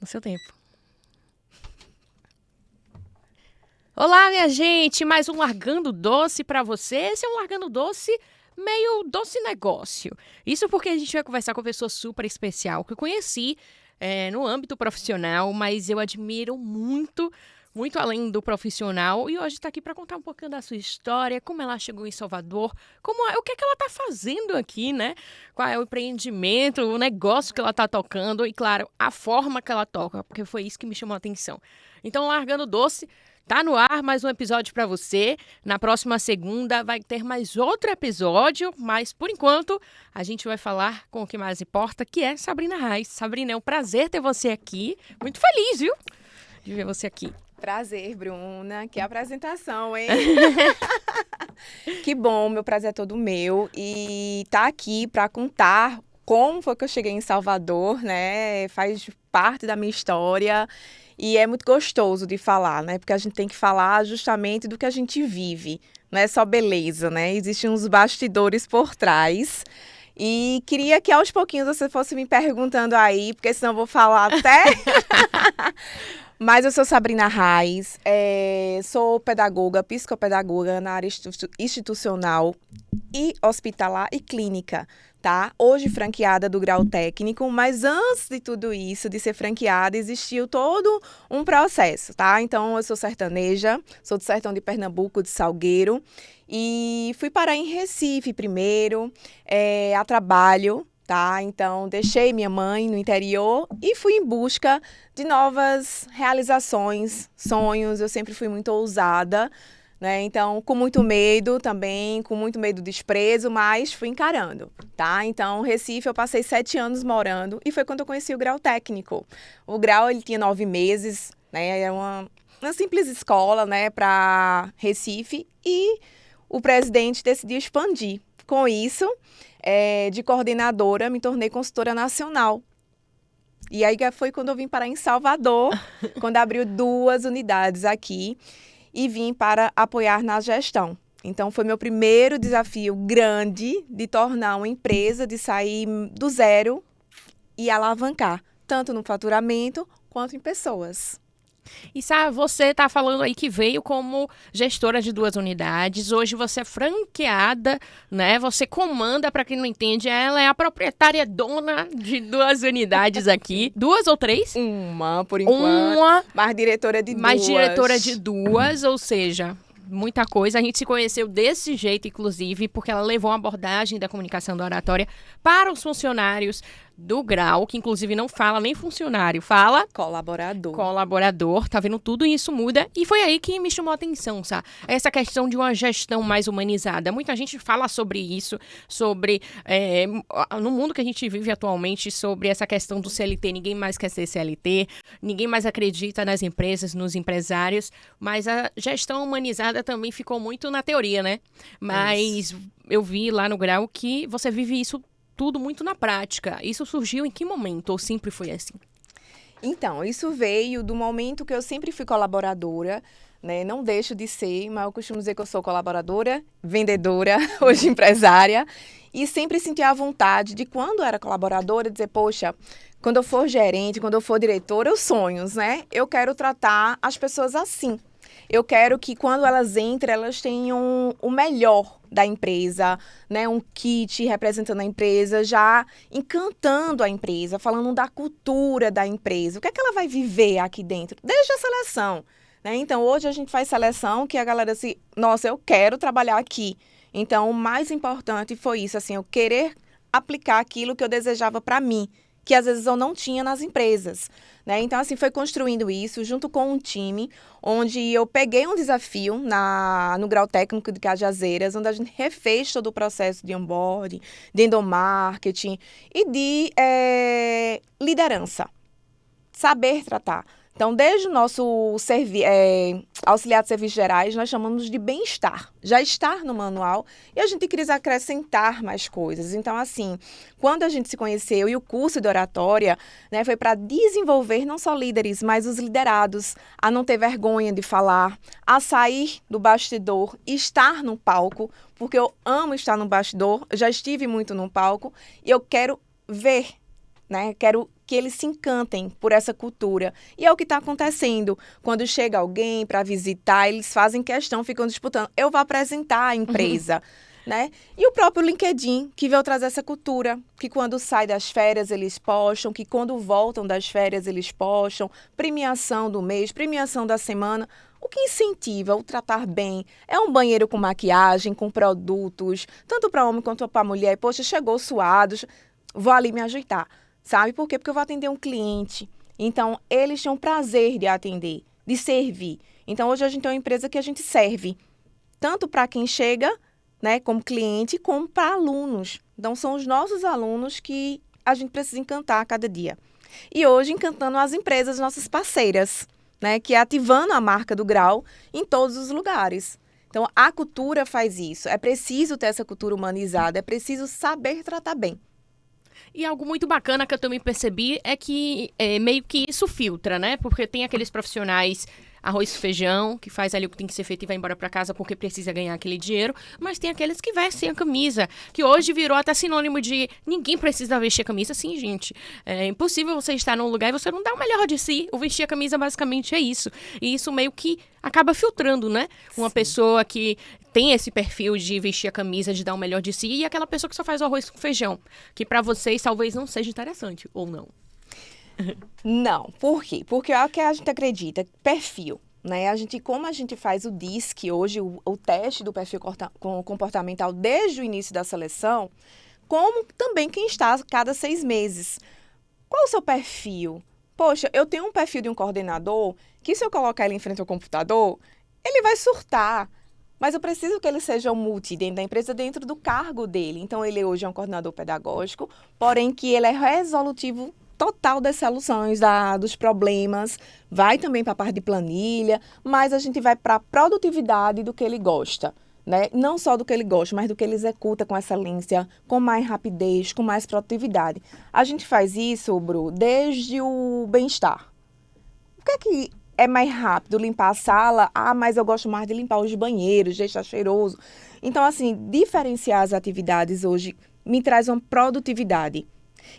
No seu tempo. Olá, minha gente! Mais um Largando Doce para você. Esse é um Largando Doce meio doce negócio. Isso porque a gente vai conversar com uma pessoa super especial que eu conheci no âmbito profissional, mas eu admiro muito, muito além do profissional. E hoje está aqui para contar um pouquinho da sua história, como ela chegou em Salvador, o que é que ela está fazendo aqui, né? Qual é o empreendimento, o negócio que ela está tocando e, claro, a forma que ela toca, porque foi isso que me chamou a atenção. Então, Largando Doce. Tá no ar mais um episódio para você. Na próxima segunda vai ter mais outro episódio, mas por enquanto a gente vai falar com o que mais importa, que é Sabrina Reis. Sabrina, é um prazer ter você aqui. Muito feliz, viu, de ver você aqui. Prazer, Bruna. Que apresentação, hein? Que bom, meu prazer é todo meu. E tá aqui para contar como foi que eu cheguei em Salvador, né? Faz parte da minha história. E é muito gostoso de falar, né? Porque a gente tem que falar justamente do que a gente vive. Não é só beleza, né? Existem uns bastidores por trás. E queria que aos pouquinhos você fosse me perguntando aí, porque senão eu vou falar até... Mas eu sou Sabrina Reis, sou pedagoga, psicopedagoga na área institucional e hospitalar e clínica, tá? Hoje franqueada do grau técnico, mas antes de tudo isso, de ser franqueada, existiu todo um processo, tá? Então, eu sou sertaneja, sou do sertão de Pernambuco, de Salgueiro, e fui parar em Recife primeiro, a trabalho, tá? Então, deixei minha mãe no interior e fui em busca de novas realizações, sonhos. Eu sempre fui muito ousada, né? Então, com muito medo também, com muito medo do desprezo, mas fui encarando, tá? Então, Recife, eu passei 7 anos morando e foi quando eu conheci o grau técnico. O grau, ele tinha 9 meses, né? É uma simples escola, né, para Recife e o presidente decidiu expandir. Com isso, de coordenadora, me tornei consultora nacional. E aí foi quando eu vim parar em Salvador, quando abriu 2 unidades aqui e vim para apoiar na gestão. Então, foi meu primeiro desafio grande de tornar uma empresa, de sair do zero e alavancar, tanto no faturamento quanto em pessoas. E sabe, você está falando aí que veio como gestora de 2 unidades, hoje você é franqueada, né? Você comanda, para quem não entende, ela é a proprietária dona de 2 unidades aqui. 2 ou 3? Uma, por enquanto. Uma. Mas diretora de 2. Mas diretora de 2, ou seja... Muita coisa. A gente se conheceu desse jeito, inclusive, porque ela levou uma abordagem da comunicação da oratória para os funcionários do grau, que inclusive não fala nem funcionário, fala colaborador. Colaborador, tá vendo? Tudo isso muda. E foi aí que me chamou a atenção, sabe? Essa questão de uma gestão mais humanizada. Muita gente fala sobre isso, sobre no mundo que a gente vive atualmente, sobre essa questão do CLT. Ninguém mais quer ser CLT, ninguém mais acredita nas empresas, nos empresários, mas a gestão humanizada também ficou muito na teoria, né? Mas eu vi lá no grau que você vive isso tudo muito na prática. Isso surgiu em que momento? Ou sempre foi assim? Então, isso veio do momento que eu sempre fui colaboradora, né? Não deixo de ser, mas eu costumo dizer que eu sou colaboradora, vendedora, hoje empresária, e sempre senti a vontade de, quando eu era colaboradora, dizer, poxa, quando eu for gerente, quando eu for diretora, os sonhos, né? Eu quero tratar as pessoas assim. Eu quero que, quando elas entrem, elas tenham o melhor da empresa, né? Um kit representando a empresa, já encantando a empresa, falando da cultura da empresa. O que é que ela vai viver aqui dentro? Desde a seleção, né? Então, hoje a gente faz seleção que a galera nossa, eu quero trabalhar aqui. Então, o mais importante foi isso, assim, eu querer aplicar aquilo que eu desejava para mim, que às vezes eu não tinha nas empresas, né? Então, assim, foi construindo isso junto com um time, onde eu peguei um desafio no grau técnico de Cajazeiras, onde a gente refez todo o processo de onboarding, de endomarketing e de liderança, saber tratar. Então, desde o nosso auxiliar de serviços gerais, nós chamamos de bem-estar. Já está no manual e a gente quis acrescentar mais coisas. Então, assim, quando a gente se conheceu e o curso de oratória, né, foi para desenvolver não só líderes, mas os liderados a não ter vergonha de falar, a sair do bastidor e estar no palco, porque eu amo estar no bastidor, eu já estive muito no palco e eu quero ver né? Quero que eles se encantem por essa cultura. E é o que está acontecendo. Quando chega alguém para visitar, eles fazem questão, ficam disputando. Eu vou apresentar a empresa, né? E o próprio LinkedIn, que veio trazer essa cultura, que quando sai das férias eles postam, que quando voltam das férias eles postam, premiação do mês, premiação da semana. O que incentiva o tratar bem é um banheiro com maquiagem, com produtos, tanto para homem quanto para mulher. Poxa, chegou suado, vou ali me ajeitar. Sabe por quê? Porque eu vou atender um cliente. Então, eles têm um prazer de atender, de servir. Então, hoje a gente é uma empresa que a gente serve, tanto para quem chega, né, como cliente, como para alunos. Então, são os nossos alunos que a gente precisa encantar a cada dia. E hoje, encantando as empresas, nossas parceiras, né, que é ativando a marca do Grau em todos os lugares. Então, a cultura faz isso. É preciso ter essa cultura humanizada, é preciso saber tratar bem. E algo muito bacana que eu também percebi é que meio que isso filtra, né? Porque tem aqueles profissionais arroz e feijão, que faz ali o que tem que ser feito e vai embora para casa porque precisa ganhar aquele dinheiro, mas tem aqueles que vestem a camisa, que hoje virou até sinônimo de ninguém precisa vestir a camisa. Sim, gente, é impossível você estar num lugar e você não dar o melhor de si. O vestir a camisa basicamente é isso. E isso meio que acaba filtrando, né? Uma pessoa que tem esse perfil de vestir a camisa, de dar o melhor de si, e aquela pessoa que só faz o arroz com feijão, que para vocês talvez não seja interessante, ou não. Não, por quê? Porque é o que a gente acredita, perfil, né? Como a gente faz o DISC hoje, o teste do perfil comportamental desde o início da seleção, como também quem está a cada 6 meses. Qual o seu perfil? Poxa, eu tenho um perfil de um coordenador que se eu colocar ele em frente ao computador, ele vai surtar. Mas eu preciso que ele seja um multi dentro da empresa, dentro do cargo dele. Então, ele hoje é um coordenador pedagógico, porém que ele é resolutivo total das soluções, dos problemas, vai também para a parte de planilha, mas a gente vai para a produtividade do que ele gosta, né? Não só do que ele gosta, mas do que ele executa com excelência, com mais rapidez, com mais produtividade. A gente faz isso, Bru, desde o bem-estar. O que é mais rápido? Limpar a sala? Ah, mas eu gosto mais de limpar os banheiros, deixar cheiroso. Então, assim, diferenciar as atividades hoje me traz uma produtividade.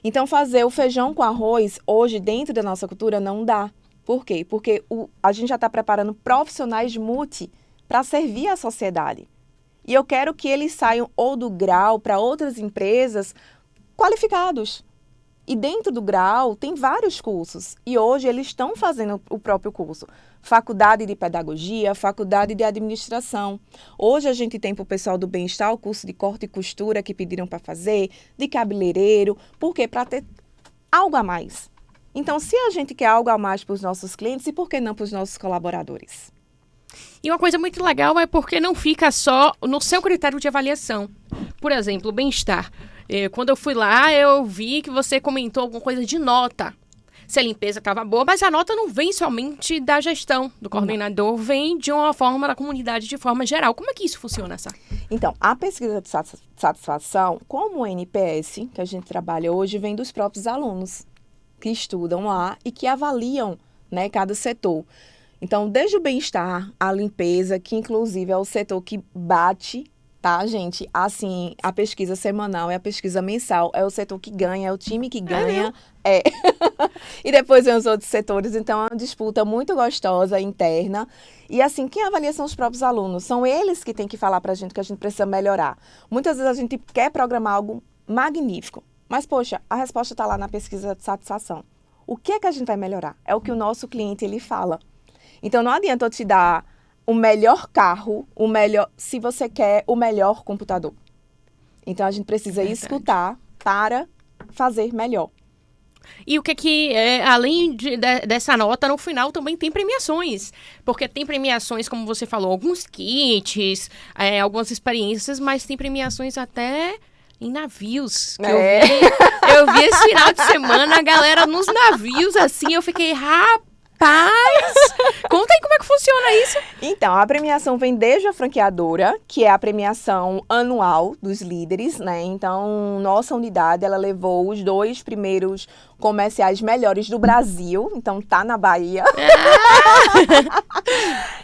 Então, fazer o feijão com arroz, hoje, dentro da nossa cultura, não dá. Por quê? Porque a gente já está preparando profissionais multi para servir a sociedade. E eu quero que eles saiam ou do Grau para outras empresas qualificados. E dentro do Grau tem vários cursos. E hoje eles estão fazendo o próprio curso. Faculdade de Pedagogia, Faculdade de Administração. Hoje a gente tem para o pessoal do bem-estar o curso de corte e costura que pediram para fazer, de cabeleireiro. Por quê? Para ter algo a mais. Então, se a gente quer algo a mais para os nossos clientes, e por que não para os nossos colaboradores? E uma coisa muito legal é porque não fica só no seu critério de avaliação. Por exemplo, o bem-estar. Quando eu fui lá, eu vi que você comentou alguma coisa de nota. Se a limpeza estava boa, mas a nota não vem somente da gestão do coordenador, vem de uma forma da comunidade de forma geral. Como é que isso funciona, Sá? Então, a pesquisa de satisfação, como o NPS, que a gente trabalha hoje, vem dos próprios alunos que estudam lá e que avaliam, né, cada setor. Então, desde o bem-estar, a limpeza, que inclusive é o setor que bate, tá, gente? Assim, a pesquisa semanal e a pesquisa mensal é o setor que ganha, é o time que ganha. É. E depois vem os outros setores, então é uma disputa muito gostosa, interna. E assim, quem avalia são os próprios alunos. São eles que têm que falar pra gente que a gente precisa melhorar. Muitas vezes a gente quer programar algo magnífico, mas, poxa, a resposta está lá na pesquisa de satisfação. O que é que a gente vai melhorar? É o que o nosso cliente, ele fala. Então, não adianta eu te dar o melhor carro, se você quer o melhor computador. Então, a gente precisa escutar para fazer melhor. E o que além dessa nota, no final também tem premiações. Porque tem premiações, como você falou, alguns kits, algumas experiências, mas tem premiações até em navios. Que eu vi esse final de semana, a galera nos navios, assim, eu fiquei, rapaz, conta aí como é que funciona isso. Então, a premiação vem desde a franqueadora, que é a premiação anual dos líderes, né? Então, nossa unidade, ela levou os 2 primeiros comerciais melhores do Brasil. Então, tá na Bahia.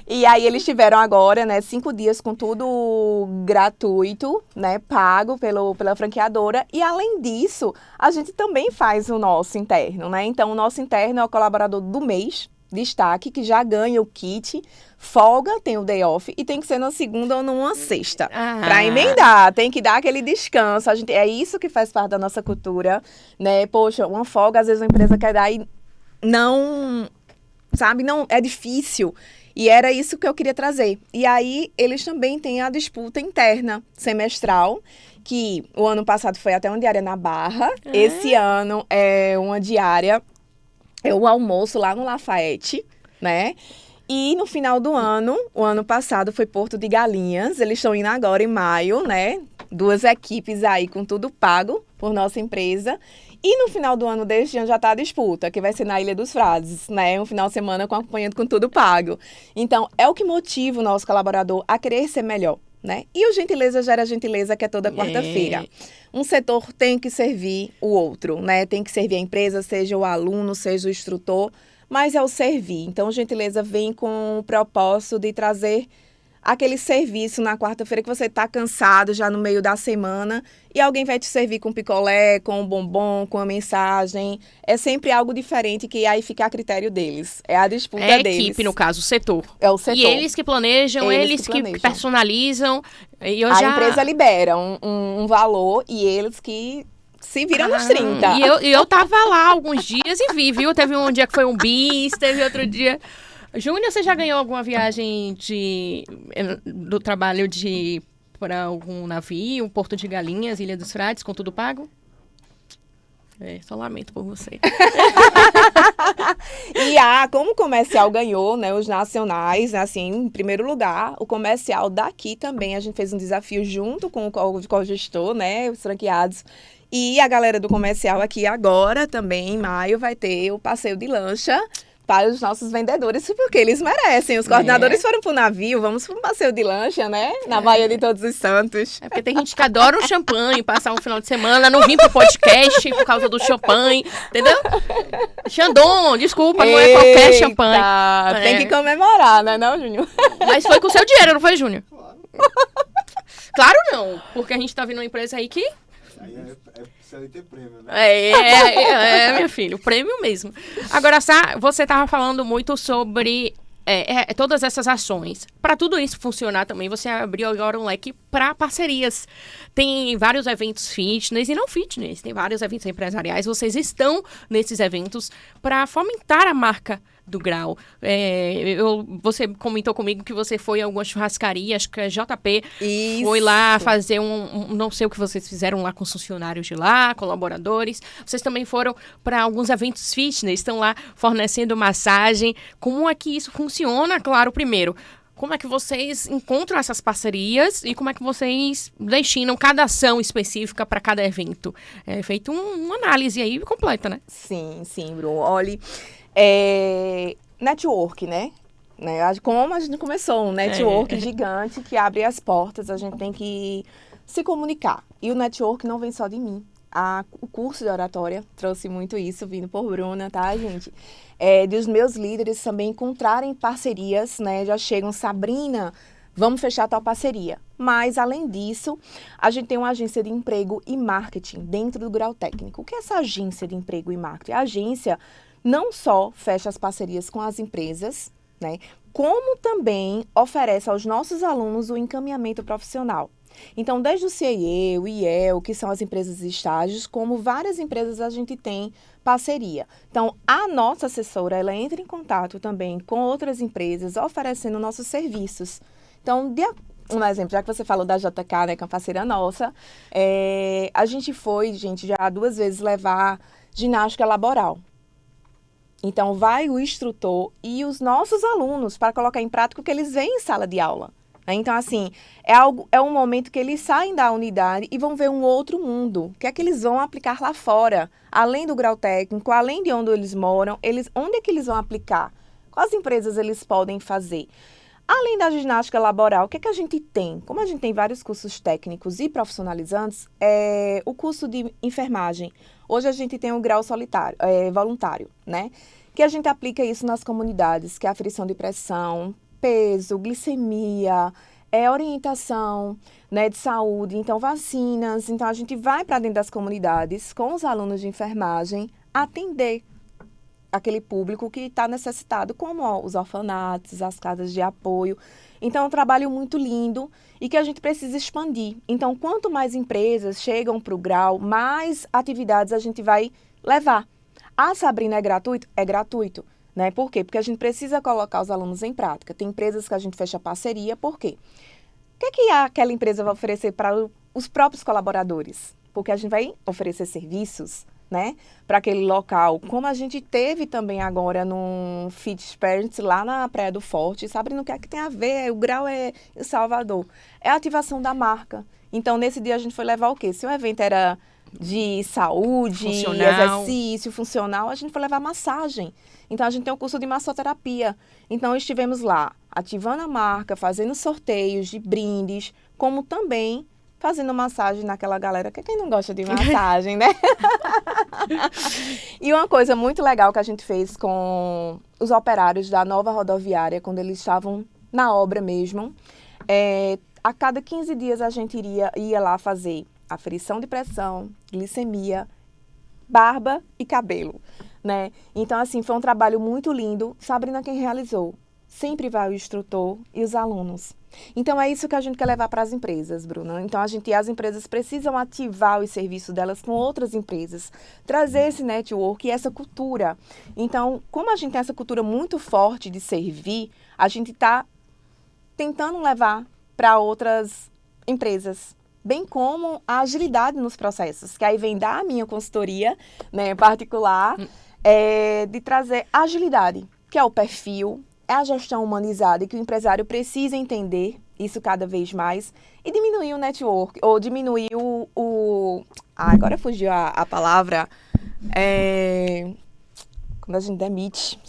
E aí eles tiveram agora, né, 5 dias com tudo gratuito, né, pago pela franqueadora. E além disso, a gente também faz o nosso interno, né? Então, o nosso interno é o colaborador do mês, destaque, que já ganha o kit, folga, tem o day off e tem que ser na segunda ou numa sexta. Para emendar, tem que dar aquele descanso. É isso que faz parte da nossa cultura, né? Poxa, uma folga, às vezes a empresa quer dar e não, sabe, não, é difícil. E era isso que eu queria trazer. E aí, eles também têm a disputa interna semestral, que o ano passado foi até uma diária na Barra. Esse ano é uma diária, é o almoço lá no Lafayette, né? E no final do ano, o ano passado foi Porto de Galinhas. Eles estão indo agora em maio, né? 2 equipes aí com tudo pago por nossa empresa. E no final do ano deste ano já está a disputa, que vai ser na Ilha dos Frades, né? Um final de semana acompanhando com tudo pago. Então, é o que motiva o nosso colaborador a querer ser melhor, né? E o Gentileza Gera Gentileza, que é toda quarta-feira. Um setor tem que servir o outro, né? Tem que servir a empresa, seja o aluno, seja o instrutor, mas é o servir. Então, o Gentileza vem com o propósito de trazer aquele serviço na quarta-feira que você está cansado já no meio da semana e alguém vai te servir com picolé, com um bombom, com uma mensagem. É sempre algo diferente que aí fica a critério deles. É a disputa deles. É a equipe, no caso, o setor. É o setor. E eles que planejam, eles que personalizam. E a empresa libera um valor e eles que se viram nos 30. E eu tava lá alguns dias e vi, viu? Teve um dia que foi um bis, teve outro dia... Júnior, você já ganhou alguma viagem do trabalho para algum navio, Porto de Galinhas, Ilha dos Frades, com tudo pago? Só lamento por você. E como o comercial ganhou, né, os nacionais, assim, em primeiro lugar, o comercial daqui também, a gente fez um desafio junto com o cogestor, né, os franqueados. E a galera do comercial aqui agora também, em maio, vai ter o passeio de lancha para os nossos vendedores, porque eles merecem. Os coordenadores foram para o navio, vamos para um passeio de lancha, né? Na Baía de Todos os Santos. É porque tem gente que adora um champanhe, passar um final de semana, não vir pro podcast por causa do champanhe, entendeu? Xandão, desculpa, não é qualquer champanhe. Tem que comemorar, né, não, Júnior? Mas foi com o seu dinheiro, não foi, Júnior? Claro não, porque a gente tá vendo uma empresa aí que... Aí precisa de ter prêmio, né? Meu filho, prêmio mesmo. Agora, você estava falando muito sobre todas essas ações. Para tudo isso funcionar também, você abriu agora um leque para parcerias. Tem vários eventos fitness e não fitness, tem vários eventos empresariais. Vocês estão nesses eventos para fomentar a marca do Grau. Você comentou comigo que você foi a alguma churrascaria, acho que é JP. Isso. Foi lá fazer não sei o que vocês fizeram lá com os funcionários de lá, colaboradores. Vocês também foram para alguns eventos fitness, estão lá fornecendo massagem. Como é que isso funciona? Claro, primeiro, como é que vocês encontram essas parcerias e como é que vocês destinam cada ação específica para cada evento? É feito uma análise aí completa, né? Sim, Bruno. Olha, network, né? Como a gente começou, um network gigante que abre as portas, a gente tem que se comunicar. E o network não vem só de mim. O curso de oratória trouxe muito isso, vindo por Bruna, tá, gente? Dos meus líderes também encontrarem parcerias, né? Já chegam, Sabrina, vamos fechar tal parceria. Mas, além disso, a gente tem uma agência de emprego e marketing dentro do Grau Técnico. O que é essa agência de emprego e marketing? A agência não só fecha as parcerias com as empresas, né? Como também oferece aos nossos alunos o encaminhamento profissional. Então, desde o CIE, o IEL, que são as empresas de estágios, como várias empresas a gente tem parceria. Então, a nossa assessora, ela entra em contato também com outras empresas, oferecendo nossos serviços. Então, um exemplo, já que você falou da JK, né, que é uma parceira nossa, a gente foi, já 2 vezes levar ginástica laboral. Então, vai o instrutor e os nossos alunos para colocar em prática o que eles veem em sala de aula. Então, assim, é um momento que eles saem da unidade e vão ver um outro mundo. O que é que eles vão aplicar lá fora? Além do grau técnico, além de onde eles moram, onde é que eles vão aplicar? Quais empresas eles podem fazer? Além da ginástica laboral, o que é que a gente tem? Como a gente tem vários cursos técnicos e profissionalizantes, o curso de enfermagem. Hoje a gente tem o grau voluntário, né? Que a gente aplica isso nas comunidades, que é a aferição de pressão, peso, glicemia, orientação, né, de saúde, então vacinas. Então a gente vai para dentro das comunidades com os alunos de enfermagem atender aquele público que está necessitado, como os orfanatos, as casas de apoio. Então é um trabalho muito lindo e que a gente precisa expandir. Então quanto mais empresas chegam para o grau, mais atividades a gente vai levar. A Sabrina é gratuito? É gratuito. Né? Por quê? Porque a gente precisa colocar os alunos em prática. Tem empresas que a gente fecha parceria, por quê? O que aquela empresa vai oferecer para os próprios colaboradores? Porque a gente vai oferecer serviços, né, para aquele local, como a gente teve também agora no Fit Experience lá na Praia do Forte. Sabe no que é que tem a ver? O grau é em Salvador. É a ativação da marca. Então, nesse dia a gente foi levar o quê? Se o evento era de saúde, exercício funcional, a gente foi levar massagem. Então, a gente tem um curso de massoterapia. Então, estivemos lá ativando a marca, fazendo sorteios de brindes, como também fazendo massagem naquela galera que quem não gosta de massagem, né? E uma coisa muito legal que a gente fez com os operários da nova rodoviária, quando eles estavam na obra mesmo, a cada 15 dias a gente ia lá fazer aferição de pressão, glicemia, barba e cabelo, né? Então, assim, foi um trabalho muito lindo. Sabrina quem realizou. Sempre vai o instrutor e os alunos. Então, é isso que a gente quer levar para as empresas, Bruna. Então, as empresas precisam ativar os serviços delas com outras empresas, trazer esse network e essa cultura. Então, como a gente tem essa cultura muito forte de servir, a gente está tentando levar para outras empresas, bem como a agilidade nos processos, que aí vem da minha consultoria, né, particular, de trazer agilidade, que é o perfil, é a gestão humanizada e que o empresário precisa entender isso cada vez mais e diminuir o network, ou diminuir agora fugiu a palavra, quando a gente demite.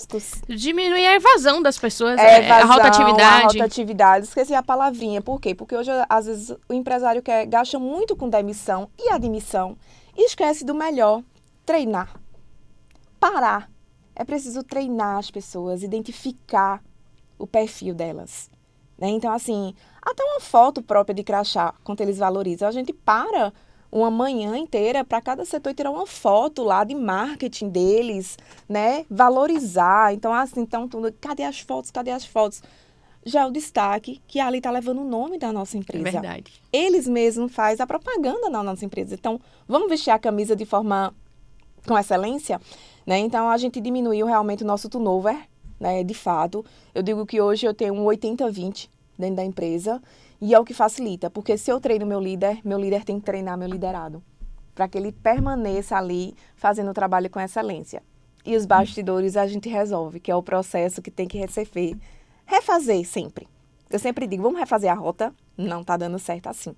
Diminuir a evasão das pessoas, a rotatividade. A rotatividade, esqueci a palavrinha. Por quê? Porque hoje, às vezes, o empresário gasta muito com demissão e admissão e esquece do melhor, treinar, parar. É preciso treinar as pessoas, identificar o perfil delas, né? Então, assim, até uma foto própria de crachá, quanto eles valorizam. A gente para uma manhã inteira para cada setor e tirar uma foto lá de marketing deles, né? Valorizar. Então, assim, tudo, cadê as fotos? Cadê as fotos? Já é o destaque que ali está levando o nome da nossa empresa. É verdade. Eles mesmos fazem a propaganda da nossa empresa. Então, vamos vestir a camisa de forma com excelência, né? Então, a gente diminuiu realmente o nosso turnover, né? De fato. Eu digo que hoje eu tenho um 80-20 dentro da empresa e é o que facilita, porque se eu treino meu líder tem que treinar meu liderado, para que ele permaneça ali fazendo o trabalho com excelência. E os bastidores a gente resolve, que é o processo que tem que refazer sempre. Eu sempre digo, vamos refazer a rota? Não está dando certo assim.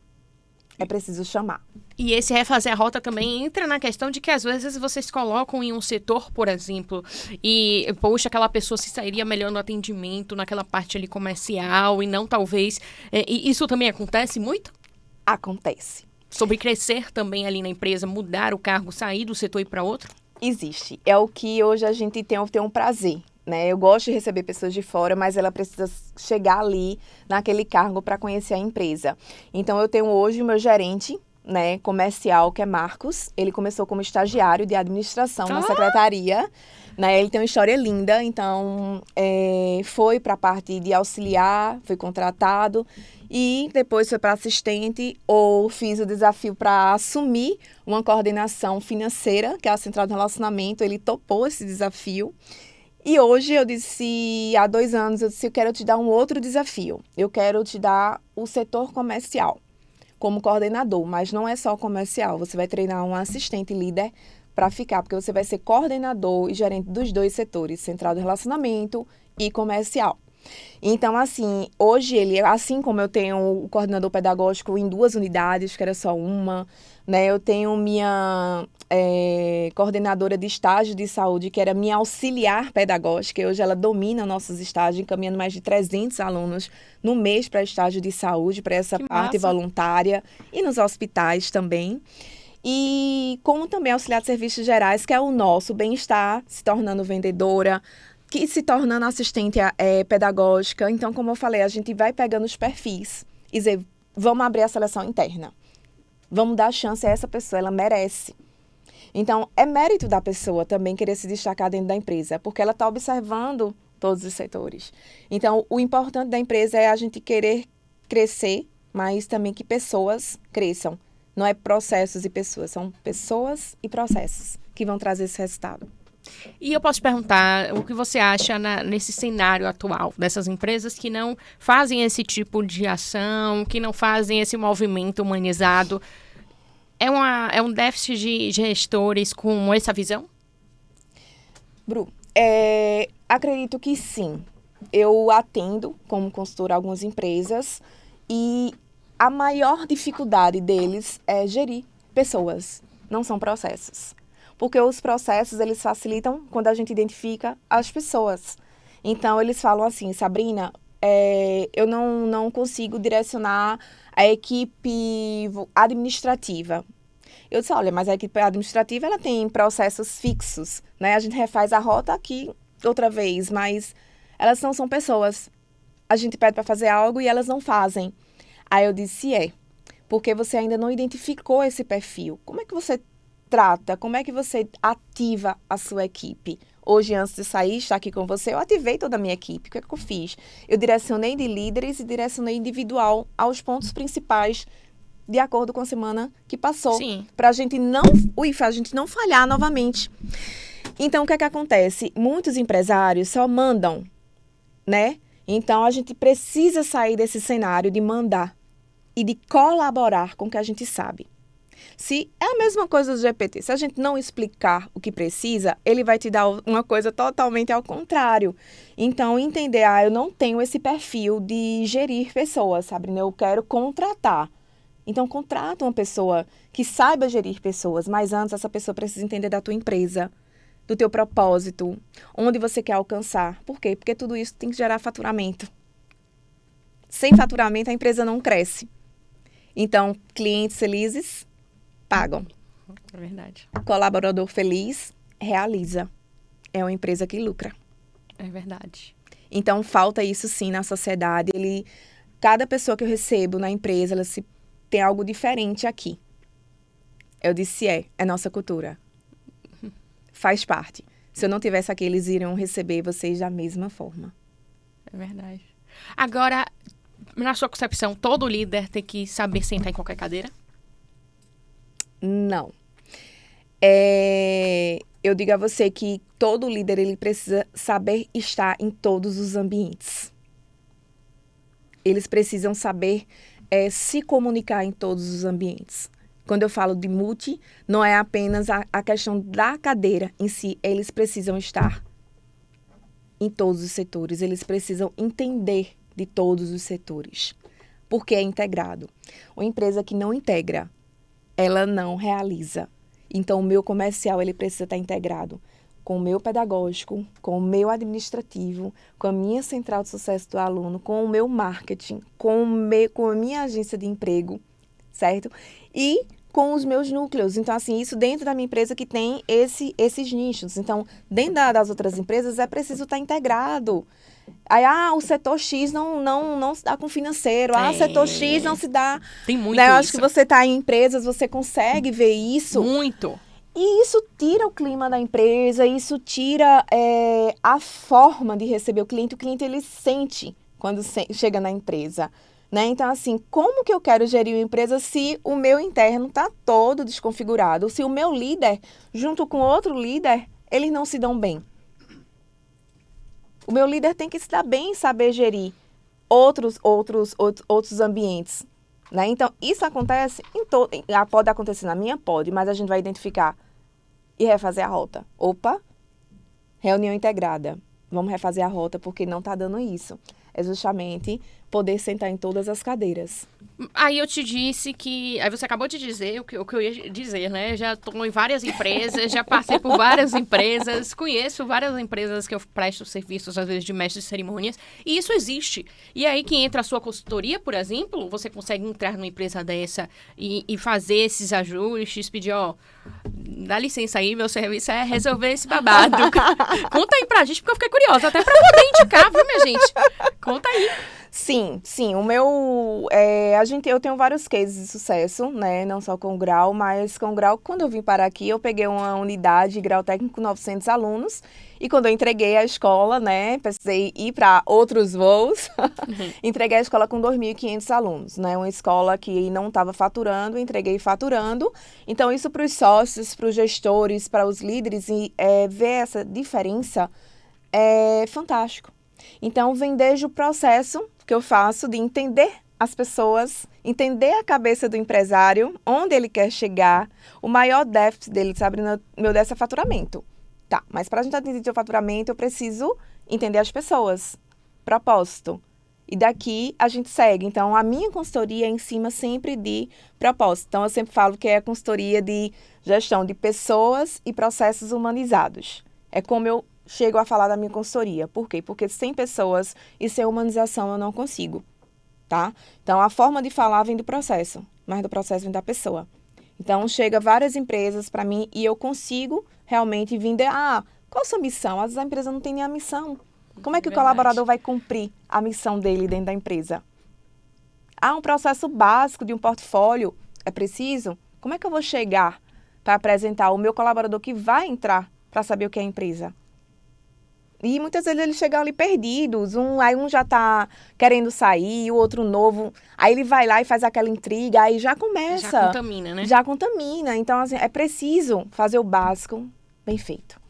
É preciso chamar. E esse refazer a rota também entra na questão de que às vezes vocês colocam em um setor, por exemplo, e, poxa, aquela pessoa se sairia melhor no atendimento, naquela parte ali comercial, e não talvez... E isso também acontece muito? Acontece. Sobre crescer também ali na empresa, mudar o cargo, sair do setor e ir para outro? Existe. É o que hoje a gente tem um prazer. Né? Eu gosto de receber pessoas de fora, mas ela precisa chegar ali naquele cargo para conhecer a empresa. Então, eu tenho hoje o meu gerente, né, comercial, que é Marcos. Ele começou como estagiário de administração na secretaria. Né? Ele tem uma história linda, então foi para a parte de auxiliar, foi contratado e depois foi para assistente ou fiz o desafio para assumir uma coordenação financeira, que é a Central de Relacionamento. Ele topou esse desafio. E hoje eu disse, há 2 anos, eu disse, eu quero te dar um outro desafio. Eu quero te dar o setor comercial como coordenador, mas não é só comercial. Você vai treinar um assistente líder para ficar, porque você vai ser coordenador e gerente dos 2 setores, Central de Relacionamento e comercial. Então, assim, hoje ele, assim como eu tenho o coordenador pedagógico em 2 unidades, que era só uma, né? Eu tenho minha coordenadora de estágio de saúde, que era minha auxiliar pedagógica, e hoje ela domina nossos estágios, encaminhando mais de 300 alunos no mês para estágio de saúde, para essa parte voluntária, e nos hospitais também. E como também auxiliar de serviços gerais, que é o nosso bem-estar, se tornando vendedora, que se tornando assistente pedagógica. Então, como eu falei, a gente vai pegando os perfis e dizer, vamos abrir a seleção interna. Vamos dar chance a essa pessoa, ela merece. Então, é mérito da pessoa também querer se destacar dentro da empresa, porque ela está observando todos os setores. Então, o importante da empresa é a gente querer crescer, mas também que pessoas cresçam. Não é processos e pessoas, são pessoas e processos que vão trazer esse resultado. E eu posso te perguntar o que você acha nesse cenário atual dessas empresas que não fazem esse tipo de ação, que não fazem esse movimento humanizado. É um déficit de gestores com essa visão? Bru, acredito que sim. Eu atendo como consultora algumas empresas e a maior dificuldade deles é gerir pessoas, não são processos. Porque os processos, eles facilitam quando a gente identifica as pessoas. Então, eles falam assim, Sabrina, eu não consigo direcionar a equipe administrativa. Eu disse, olha, mas a equipe administrativa, ela tem processos fixos, né? A gente refaz a rota aqui outra vez, mas elas não são pessoas. A gente pede para fazer algo e elas não fazem. Aí eu disse, porque você ainda não identificou esse perfil. Como é que você trata, como é que você ativa a sua equipe? Hoje, antes de sair, estar aqui com você, eu ativei toda a minha equipe. O que é que eu fiz? Eu direcionei de líderes e direcionei individual aos pontos principais de acordo com a semana que passou. Para a gente não falhar novamente. Então, o que é que acontece? Muitos empresários só mandam, né? Então, a gente precisa sair desse cenário de mandar e de colaborar com o que a gente sabe. Se é a mesma coisa do GPT, se a gente não explicar o que precisa, ele vai te dar uma coisa totalmente ao contrário. Então, entender, eu não tenho esse perfil de gerir pessoas, sabe? Eu quero contratar. Então, contrata uma pessoa que saiba gerir pessoas, mas antes essa pessoa precisa entender da tua empresa, do teu propósito, onde você quer alcançar. Por quê? Porque tudo isso tem que gerar faturamento. Sem faturamento, a empresa não cresce. Então, clientes felizes pagam. É verdade. Colaborador feliz realiza. É uma empresa que lucra. É verdade. Então, falta isso sim na sociedade. Cada pessoa que eu recebo na empresa, tem algo diferente aqui. Eu disse, é nossa cultura. Faz parte. Se eu não tivesse aqui, eles iriam receber vocês da mesma forma. É verdade. Agora, na sua concepção, todo líder tem que saber sentar em qualquer cadeira? Não. Eu digo a você que todo líder ele precisa saber estar em todos os ambientes. Eles precisam saber se comunicar em todos os ambientes. Quando eu falo de multi, não é apenas a questão da cadeira em si. Eles precisam estar em todos os setores. Eles precisam entender de todos os setores. Porque é integrado. Uma empresa que não integra, ela não realiza. Então, o meu comercial, ele precisa estar integrado com o meu pedagógico, com o meu administrativo, com a minha central de sucesso do aluno, com o meu marketing, com a minha agência de emprego, certo? E com os meus núcleos. Então, assim, isso dentro da minha empresa que tem esses nichos. Então, dentro das outras empresas, é preciso estar integrado. Aí, o setor X não se dá com financeiro. O setor X não se dá... Tem muito né? Eu isso. acho que você está em empresas, você consegue ver isso. Muito. E isso tira o clima da empresa, isso tira a forma de receber o cliente. O cliente, ele sente quando chega na empresa. Né? Então, assim, como que eu quero gerir uma empresa se o meu interno está todo desconfigurado? Se o meu líder, junto com outro líder, eles não se dão bem? O meu líder tem que se dar bem e saber gerir outros ambientes. Né? Então, isso acontece pode acontecer na minha? Pode, mas a gente vai identificar e refazer a rota. Opa, reunião integrada. Vamos refazer a rota porque não está dando isso. É justamente poder sentar em todas as cadeiras. Aí eu te disse que... Aí você acabou de dizer o que eu ia dizer, né? Já estou em várias empresas, já passei por várias empresas, conheço várias empresas que eu presto serviços, às vezes, de mestre de cerimônias, e isso existe. E aí que entra a sua consultoria, por exemplo, você consegue entrar numa empresa dessa e fazer esses ajustes, pedir, dá licença aí, meu serviço é resolver esse babado. Conta aí pra gente, porque eu fiquei curiosa, até pra poder indicar, viu, minha gente? Conta aí. Sim, o meu, eu tenho vários cases de sucesso, né, não só com o Grau, mas com o Grau, quando eu vim parar aqui, eu peguei uma unidade de Grau Técnico com 900 alunos, e quando eu entreguei a escola, né, precisei ir para outros voos, entreguei a escola com 2.500 alunos, né, uma escola que não estava faturando, entreguei faturando, então isso para os sócios, para os gestores, para os líderes, ver essa diferença é fantástico. Então, vem desde o processo que eu faço de entender as pessoas, entender a cabeça do empresário, onde ele quer chegar, o maior déficit dele, sabe? Meu déficit é faturamento. Tá, mas para a gente atingir o faturamento, eu preciso entender as pessoas, propósito. E daqui a gente segue. Então, a minha consultoria é em cima sempre de propósito. Então, eu sempre falo que é a consultoria de gestão de pessoas e processos humanizados. É como eu chego a falar da minha consultoria. Por quê? Porque sem pessoas e sem humanização eu não consigo, tá? Então, a forma de falar vem do processo, mas do processo vem da pessoa. Então, chega várias empresas para mim e eu consigo realmente vender, qual a sua missão? Às vezes a empresa não tem nem a missão. Como é que o colaborador vai cumprir a missão dele dentro da empresa? Um processo básico de um portfólio é preciso? Como é que eu vou chegar para apresentar o meu colaborador que vai entrar para saber o que é a empresa? E muitas vezes eles chegam ali perdidos, aí um já está querendo sair, o outro novo, aí ele vai lá e faz aquela intriga, aí já começa. Já contamina, né? Já contamina, então assim, é preciso fazer o básico bem feito.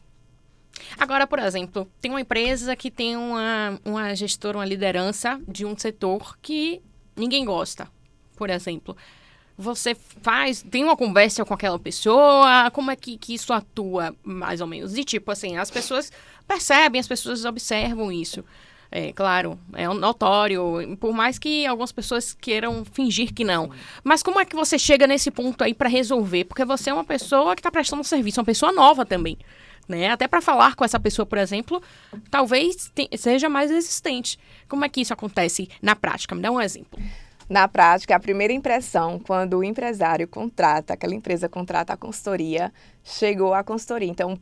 Agora, por exemplo, tem uma empresa que tem uma gestora, uma liderança de um setor que ninguém gosta, por exemplo. Você tem uma conversa com aquela pessoa, como é que isso atua, mais ou menos? E tipo, assim, as pessoas percebem, as pessoas observam isso. É claro, é notório, por mais que algumas pessoas queiram fingir que não. Mas como é que você chega nesse ponto aí para resolver? Porque você é uma pessoa que está prestando um serviço, uma pessoa nova também, né? Até para falar com essa pessoa, por exemplo, talvez seja mais resistente. Como é que isso acontece na prática? Me dá um exemplo. Na prática, a primeira impressão, quando o empresário aquela empresa contrata a consultoria, chegou a consultoria. Então,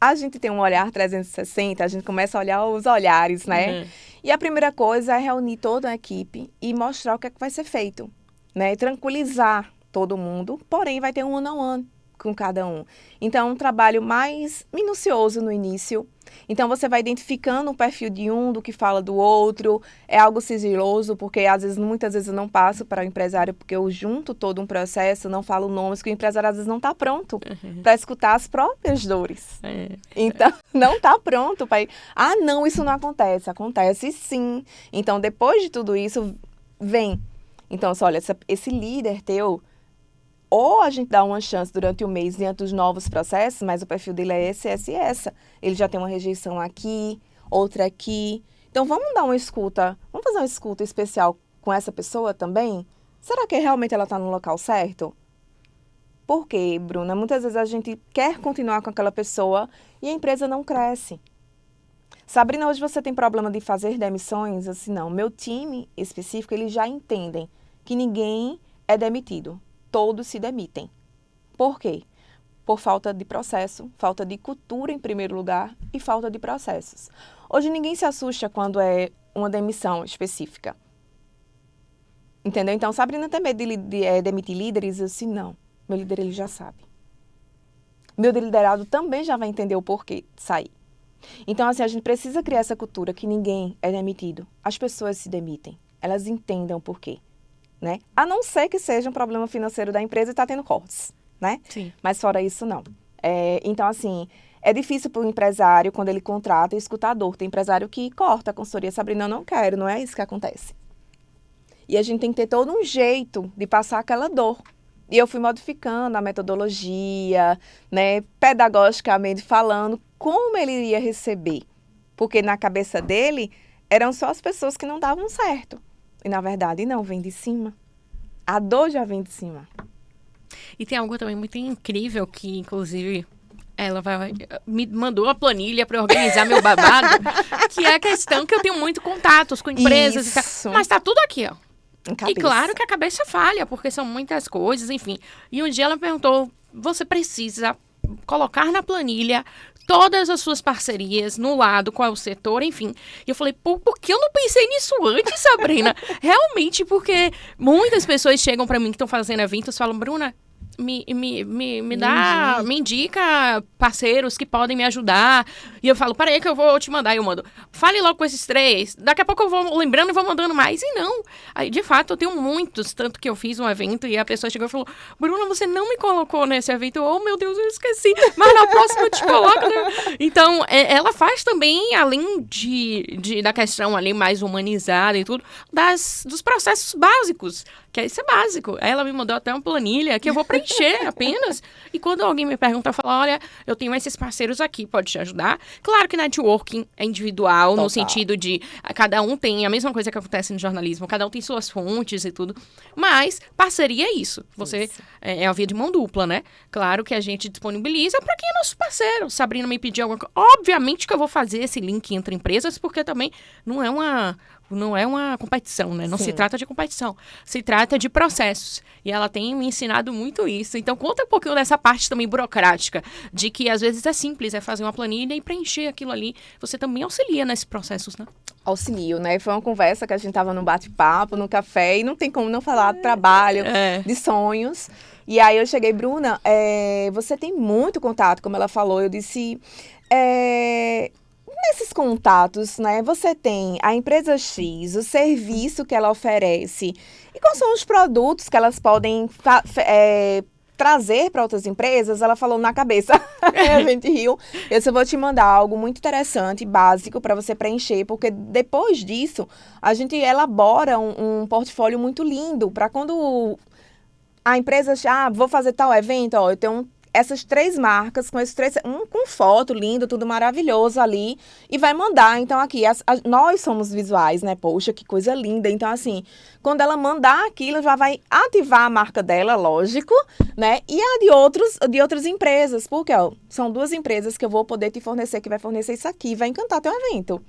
a gente tem um olhar 360, a gente começa a olhar os olhares, né? Uhum. E a primeira coisa é reunir toda a equipe e mostrar o que é que vai ser feito, né? Tranquilizar todo mundo, porém vai ter um one-on-one com cada um. Então, é um trabalho mais minucioso no início. Então, você vai identificando o perfil de um, do que fala do outro. É algo sigiloso, porque muitas vezes eu não passo para o empresário, porque eu junto todo um processo, não falo nomes, que o empresário às vezes não está pronto para escutar as próprias dores. Então, não está pronto para ir. Não, isso não acontece. Acontece sim. Então, depois de tudo isso, vem. Então, olha, esse líder teu, ou a gente dá uma chance durante o mês diante dos novos processos, mas o perfil dele é esse, essa e essa. Ele já tem uma rejeição aqui, outra aqui. Então, vamos dar uma escuta, vamos fazer uma escuta especial com essa pessoa também? Será que realmente ela está no local certo? Por quê, Bruna? Muitas vezes a gente quer continuar com aquela pessoa e a empresa não cresce. Sabrina, hoje você tem problema de fazer demissões? Assim, não. Meu time específico, eles já entendem que ninguém é demitido. Todos se demitem. Por quê? Por falta de processo, falta de cultura em primeiro lugar e falta de processos. Hoje ninguém se assusta quando é uma demissão específica. Entendeu? Então, Sabrina tem medo de demitir líderes? Assim, não. Meu líder, ele já sabe. Meu liderado também já vai entender o porquê de sair. Então, assim, a gente precisa criar essa cultura que ninguém é demitido. As pessoas se demitem. Elas entendem o porquê. Né? A não ser que seja um problema financeiro da empresa e está tendo cortes, né? Sim. Mas fora isso, não. Então, assim, é difícil para o empresário, quando ele contrata, escutar a dor. Tem empresário que corta a consultoria. Sabrina, eu não quero, não é isso que acontece. E a gente tem que ter todo um jeito de passar aquela dor. E eu fui modificando a metodologia, né, pedagogicamente falando, como ele iria receber. Porque na cabeça dele, eram só as pessoas que não davam certo. E, na verdade, não, vem de cima. A dor já vem de cima. E tem algo também muito incrível que, inclusive, ela me mandou uma planilha para organizar meu babado, que é a questão que eu tenho muito contatos com empresas. Isso. Mas tá tudo aqui, ó. E claro que a cabeça falha, porque são muitas coisas, enfim. E um dia ela me perguntou, você precisa colocar na planilha todas as suas parcerias no lado, qual é o setor, enfim. E eu falei, pô, por que eu não pensei nisso antes, Sabrina? Realmente, porque muitas pessoas chegam pra mim que estão fazendo eventos e falam, Bruna, me indica parceiros que podem me ajudar. E eu falo, peraí que eu vou te mandar. E eu mando, fale logo com esses 3. Daqui a pouco eu vou lembrando e vou mandando mais. E não. Aí, de fato, eu tenho muitos. Tanto que eu fiz um evento e a pessoa chegou e falou, Bruna, você não me colocou nesse evento. Oh, meu Deus, eu esqueci. Mas na próxima eu te coloco. Né? Então, ela faz também, além da questão ali mais humanizada e tudo, dos processos básicos. Que isso é básico. Aí ela me mandou até uma planilha que eu vou preencher apenas. E quando alguém me pergunta, eu falo, olha, eu tenho esses parceiros aqui, pode te ajudar? Claro que networking é individual, Total. no sentido de cada um tem a mesma coisa que acontece no jornalismo, cada um tem suas fontes e tudo. Mas parceria é isso. Você é a via de mão dupla, né? Claro que a gente disponibiliza para quem é nosso parceiro. Sabrina me pediu alguma coisa. Obviamente que eu vou fazer esse link entre empresas, porque também não é uma competição, né? Não se trata de competição. Se trata de processos. E ela tem me ensinado muito isso. Então, conta um pouquinho dessa parte também burocrática, de que às vezes é simples, é fazer uma planilha e preencher aquilo ali. Você também auxilia nesses processos, né? Auxilio, né? Foi uma conversa que a gente tava no bate-papo, no café, e não tem como não falar de trabalho, de sonhos. E aí eu cheguei, Bruna, você tem muito contato, como ela falou. Eu disse... Nesses contatos, né, você tem a empresa X, o serviço que ela oferece e quais são os produtos que elas podem trazer para outras empresas. Ela falou na cabeça, a gente riu. Eu só vou te mandar algo muito interessante, básico, para você preencher, porque depois disso, a gente elabora um portfólio muito lindo, para quando a empresa, vou fazer tal evento, ó, eu tenho essas 3 marcas, com esses 3, com foto lindo, tudo maravilhoso ali, e vai mandar. Então, aqui, nós somos visuais, né? Poxa, que coisa linda. Então, assim, quando ela mandar aquilo, já vai ativar a marca dela, lógico, né? E a de outras empresas, porque, ó, são 2 empresas que eu vou poder te fornecer, que vai fornecer isso aqui, vai encantar teu evento.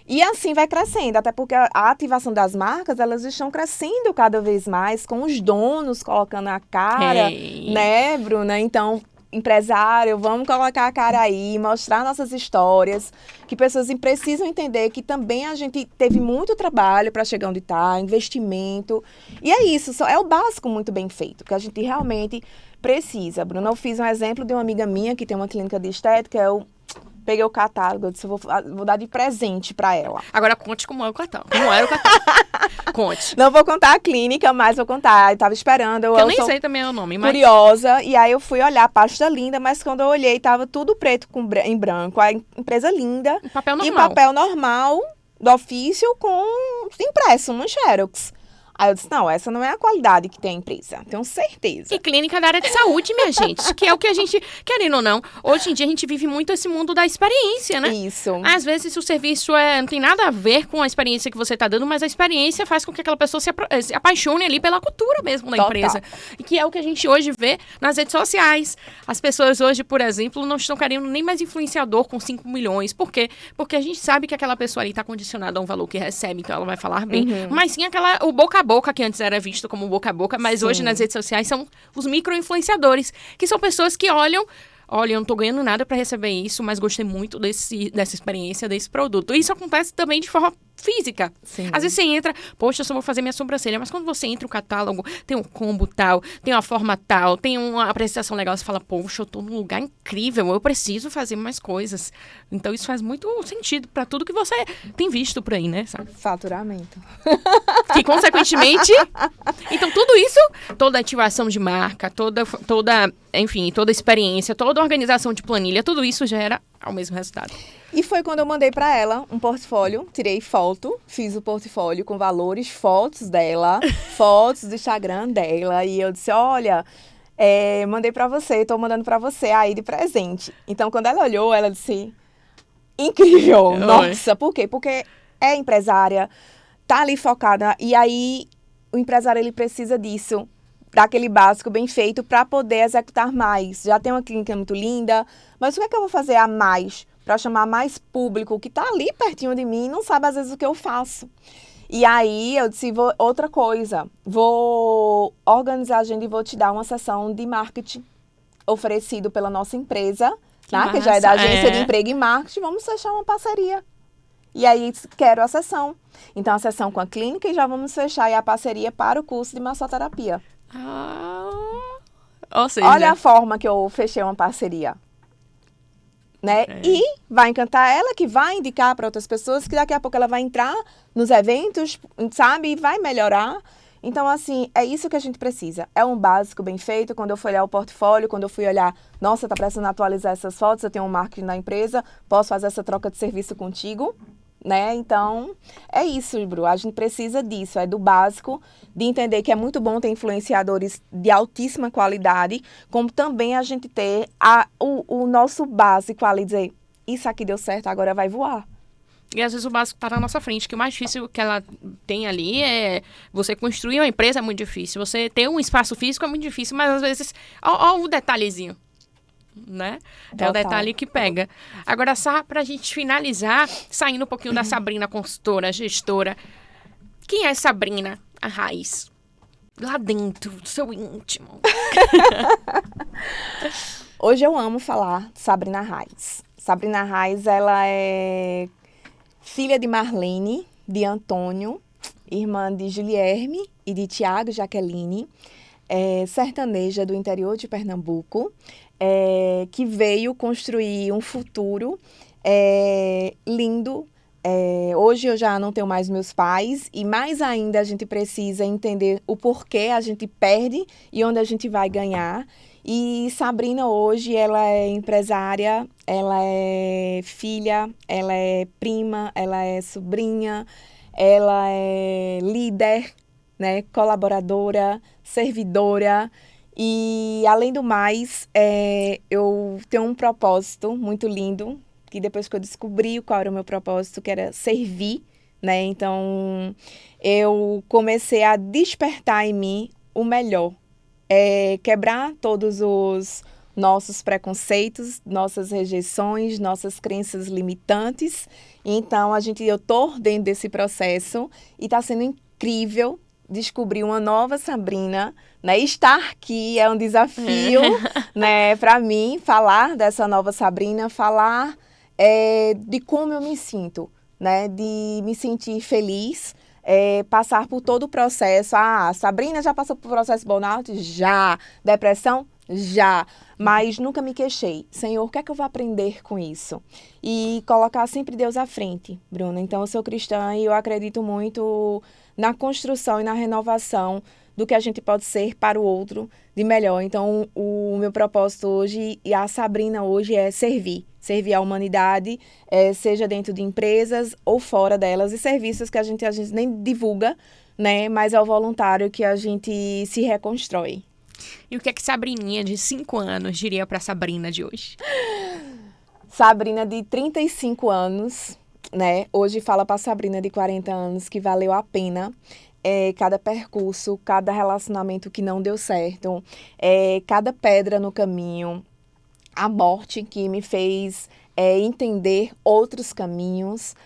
E assim vai crescendo, até porque a ativação das marcas, elas estão crescendo cada vez mais, com os donos colocando a cara, né, Bruna? Então, empresário, vamos colocar a cara aí, mostrar nossas histórias, que pessoas precisam entender que também a gente teve muito trabalho para chegar onde está, investimento. E é isso, é o básico muito bem feito, que a gente realmente precisa. Bruna, eu fiz um exemplo de uma amiga minha que tem uma clínica de estética, eu peguei o catálogo, eu disse, vou dar de presente para ela. Agora conte como é o catálogo. Como era o catálogo. Conte. Não vou contar a clínica, mas vou contar. Eu tava esperando. Eu nem sei também o nome, mas... curiosa. E aí eu fui olhar a pasta linda, mas quando eu olhei, tava tudo preto em branco. A empresa linda. Papel normal. E papel normal, do ofício, com impresso, no Xerox. Aí eu disse, não, essa não é a qualidade que tem a empresa, tenho certeza. E clínica da área de saúde, minha gente, que é o que a gente, querendo ou não, hoje em dia a gente vive muito esse mundo da experiência, né? Isso. Às vezes o serviço não tem nada a ver com a experiência que você está dando, mas a experiência faz com que aquela pessoa se apaixone ali pela cultura mesmo da empresa. E que é o que a gente hoje vê nas redes sociais. As pessoas hoje, por exemplo, não estão querendo nem mais influenciador com 5 milhões. Por quê? Porque a gente sabe que aquela pessoa ali está condicionada a um valor que recebe, então ela vai falar bem. Mas sim o boca a boca, que antes era visto como boca a boca, mas hoje nas redes sociais são os micro-influenciadores, que são pessoas que olham, olha, eu não tô ganhando nada para receber isso, mas gostei muito dessa experiência, desse produto. Isso acontece também de forma física. Sim. Às vezes você entra, poxa, eu só vou fazer minha sobrancelha, mas quando você entra no catálogo, tem um combo tal, tem uma forma tal, tem uma apresentação legal, você fala, poxa, eu tô num lugar incrível, eu preciso fazer mais coisas. Então isso faz muito sentido para tudo que você tem visto por aí, né, sabe? Faturamento. Que, consequentemente, então tudo isso, toda ativação de marca, toda experiência, toda organização de planilha, tudo isso gera ao mesmo resultado. E foi quando eu mandei para ela um portfólio, tirei foto, fiz o portfólio com valores, fotos dela, fotos do Instagram dela, e eu disse, olha, mandei para você, tô mandando para você aí de presente. Então, quando ela olhou, ela disse, incrível, nossa, por quê? Porque é empresária, tá ali focada, e aí o empresário, ele precisa disso, daquele básico bem feito para poder executar mais. Já tem uma clínica muito linda, mas o que é que eu vou fazer a mais para chamar mais público que está ali pertinho de mim e não sabe às vezes o que eu faço? E aí eu disse, outra coisa, vou organizar a agenda e vou te dar uma sessão de marketing oferecido pela nossa empresa, né, que massa, já é da Agência de é. Emprego e Marketing, vamos fechar uma parceria. E aí, quero a sessão. Então, a sessão com a clínica e já vamos fechar aí a parceria para o curso de massoterapia. Ou seja, Olha a forma que eu fechei uma parceria. Né? E vai encantar ela, que vai indicar para outras pessoas, que daqui a pouco ela vai entrar nos eventos, sabe? E vai melhorar. Então, assim, é isso que a gente precisa. É um básico bem feito. Quando eu fui olhar o portfólio, quando eu fui olhar, nossa, tá precisando atualizar essas fotos, eu tenho um marketing na empresa, posso fazer essa troca de serviço contigo, né? Então, é isso, Bru. A gente precisa disso, é do básico, de entender que é muito bom ter influenciadores de altíssima qualidade, como também a gente ter o nosso básico ali, dizer, isso aqui deu certo, agora vai voar. e às vezes o básico tá na nossa frente, que o mais difícil que ela tem ali é você construir uma empresa é muito difícil, você ter um espaço físico é muito difícil, mas às vezes, ó o detalhezinho, né? É o Total. detalhe que pega. Agora, Sá, pra gente finalizar, saindo um pouquinho da Sabrina, consultora, gestora, quem é Sabrina, a raiz? Lá dentro, do seu íntimo. Hoje eu amo falar de Sabrina Raiz. Sabrina Raiz, ela é filha de Marlene, de Antônio, irmã de Julierme e de Tiago Jaqueline, sertaneja do interior de Pernambuco, que veio construir um futuro lindo. Hoje eu já não tenho mais meus pais e mais ainda a gente precisa entender o porquê a gente perde e onde a gente vai ganhar. E Sabrina hoje, ela é empresária, ela é filha, ela é prima, ela é sobrinha, ela é líder, né, colaboradora, servidora. E, além do mais, eu tenho um propósito muito lindo, que depois que eu descobri qual era o meu propósito, que era servir, né? Então, eu comecei a despertar em mim o melhor. Quebrar todos os nossos preconceitos, nossas rejeições, nossas crenças limitantes. Então, eu tô dentro desse processo e está sendo incrível descobrir uma nova Sabrina, né? Estar aqui é um desafio, né, para mim, falar dessa nova Sabrina, falar de como eu me sinto, né? De me sentir feliz, passar por todo o processo. A Sabrina já passou por processo burnout? Já. Depressão? Já. Mas nunca me queixei. Senhor, o que é que eu vou aprender com isso? E colocar sempre Deus à frente, Bruna. Então, eu sou cristã e eu acredito muito na construção e na renovação do que a gente pode ser para o outro de melhor. Então, o meu propósito hoje e a Sabrina hoje é servir a humanidade, seja dentro de empresas ou fora delas, e serviços que a gente nem divulga, né? Mas é o voluntário que a gente se reconstrói. E o que é que Sabrininha, de 5 anos, diria pra Sabrina de hoje? Sabrina, de 35 anos, né? Hoje fala para Sabrina, de 40 anos, que valeu a pena cada percurso, cada relacionamento que não deu certo, cada pedra no caminho, a morte que me fez entender outros caminhos,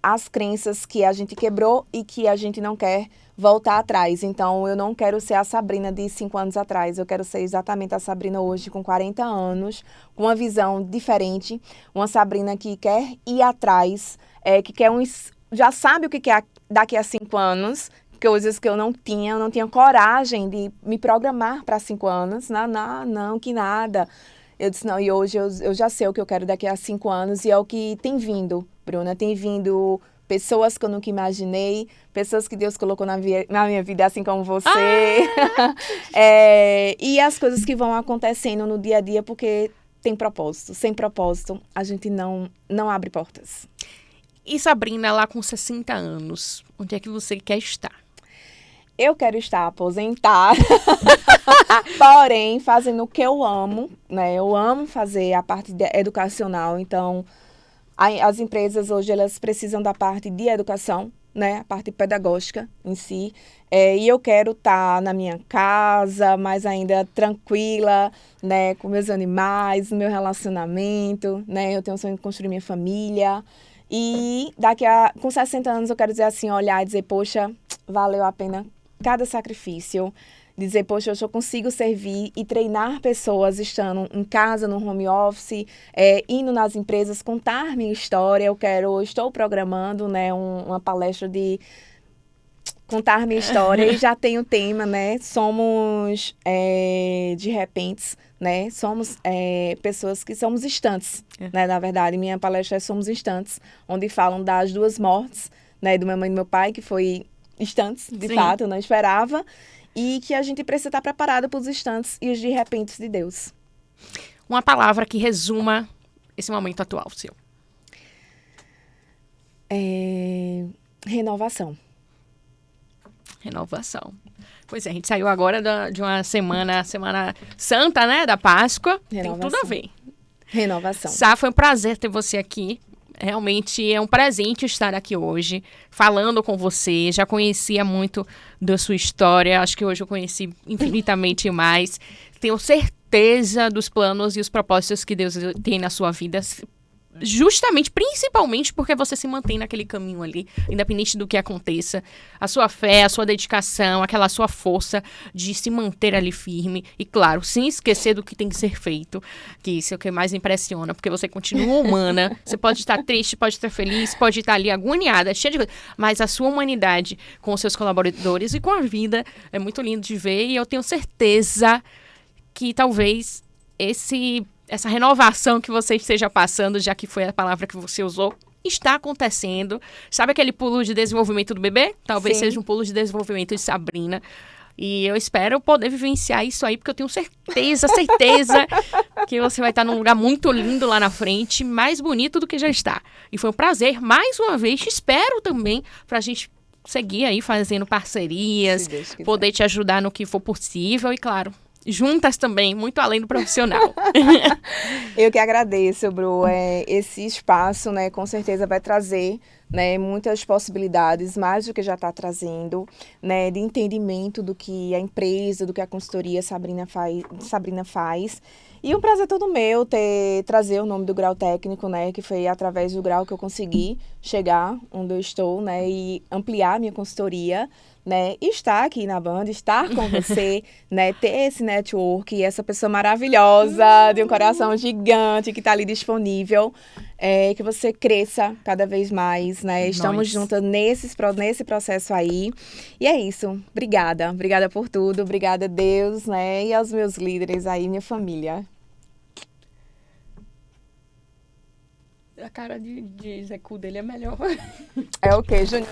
as crenças que a gente quebrou e que a gente não quer voltar atrás. Então, eu não quero ser a Sabrina de 5 anos atrás, eu quero ser exatamente a Sabrina hoje, com 40 anos, com uma visão diferente, uma Sabrina que quer ir atrás, que quer já sabe o que quer daqui a 5 anos, coisas que eu não tinha coragem de me programar para 5 anos, não, que nada. Eu disse, não, e hoje eu já sei o que eu quero daqui a 5 anos, e é o que tem vindo, Bruna, tem vindo pessoas que eu nunca imaginei, pessoas que Deus colocou na minha vida, assim como você, e as coisas que vão acontecendo no dia a dia, porque tem propósito. Sem propósito, a gente não abre portas. E Sabrina, lá com 60 anos, onde é que você quer estar? Eu quero estar aposentada, porém, fazendo o que eu amo, né? Eu amo fazer a parte educacional, então as empresas hoje, elas precisam da parte de educação, né? A parte pedagógica em si. E eu quero estar na minha casa, mas ainda tranquila, né? Com meus animais, no meu relacionamento, né? Eu tenho o sonho de construir minha família. E com 60 anos eu quero dizer assim, olhar e dizer, poxa, valeu a pena cada sacrifício. dizer, poxa, hoje eu consigo servir e treinar pessoas estando em casa, no home office, indo nas empresas, contar minha história. Estou programando, né, uma palestra de contar minha história e já tem o tema, né? Somos de repentes, né? Somos pessoas que somos instantes, né? Na verdade, minha palestra é Somos Instantes, onde falam das duas mortes, né? Do minha mãe e do meu pai, que foi instantes, de fato, eu não esperava. E que a gente precisa estar preparada para os instantes e os de repentes de Deus. Uma palavra que resuma esse momento atual seu. Renovação. Renovação. Pois é, a gente saiu agora de uma semana santa, né? Da Páscoa. Renovação. Tem tudo a ver. Renovação. Sá, foi um prazer ter você aqui. Realmente é um presente estar aqui hoje, falando com você. Já conhecia muito da sua história. Acho que hoje eu conheci infinitamente mais. Tenho certeza dos planos e os propósitos que Deus tem na sua vida. Justamente, principalmente porque você se mantém naquele caminho ali, independente do que aconteça. A sua fé, a sua dedicação, aquela sua força de se manter ali firme. E claro, sem esquecer do que tem que ser feito, que isso é o que mais impressiona, porque você continua humana. Você pode estar triste, pode estar feliz, pode estar ali agoniada, cheia de coisa. Mas a sua humanidade com os seus colaboradores e com a vida é muito lindo de ver. E eu tenho certeza que talvez essa renovação que você esteja passando, já que foi a palavra que você usou, está acontecendo. Sabe aquele pulo de desenvolvimento do bebê? Talvez seja um pulo de desenvolvimento de Sabrina. E eu espero poder vivenciar isso aí, porque eu tenho certeza que você vai estar num lugar muito lindo lá na frente, mais bonito do que já está. E foi um prazer, mais uma vez, espero também, pra gente seguir aí fazendo parcerias, poder te ajudar no que for possível e, claro, juntas também, muito além do profissional. Eu que agradeço, Bru. Esse espaço, né, com certeza vai trazer, né, muitas possibilidades, mais do que já está trazendo, né, de entendimento do que a empresa, do que a consultoria Sabrina faz. E um prazer todo meu trazer o nome do grau técnico, né, que foi através do grau que eu consegui chegar onde eu estou, né, e ampliar minha consultoria, né, estar aqui na Band, estar com você, né, ter esse network, essa pessoa maravilhosa, de um coração gigante que está ali disponível, que você cresça cada vez mais, né, estamos juntas nesse processo aí, e é isso, obrigada por tudo, obrigada a Deus, né, e aos meus líderes aí, minha família. A cara de Zé Cu dele é melhor. É ok, Júnior.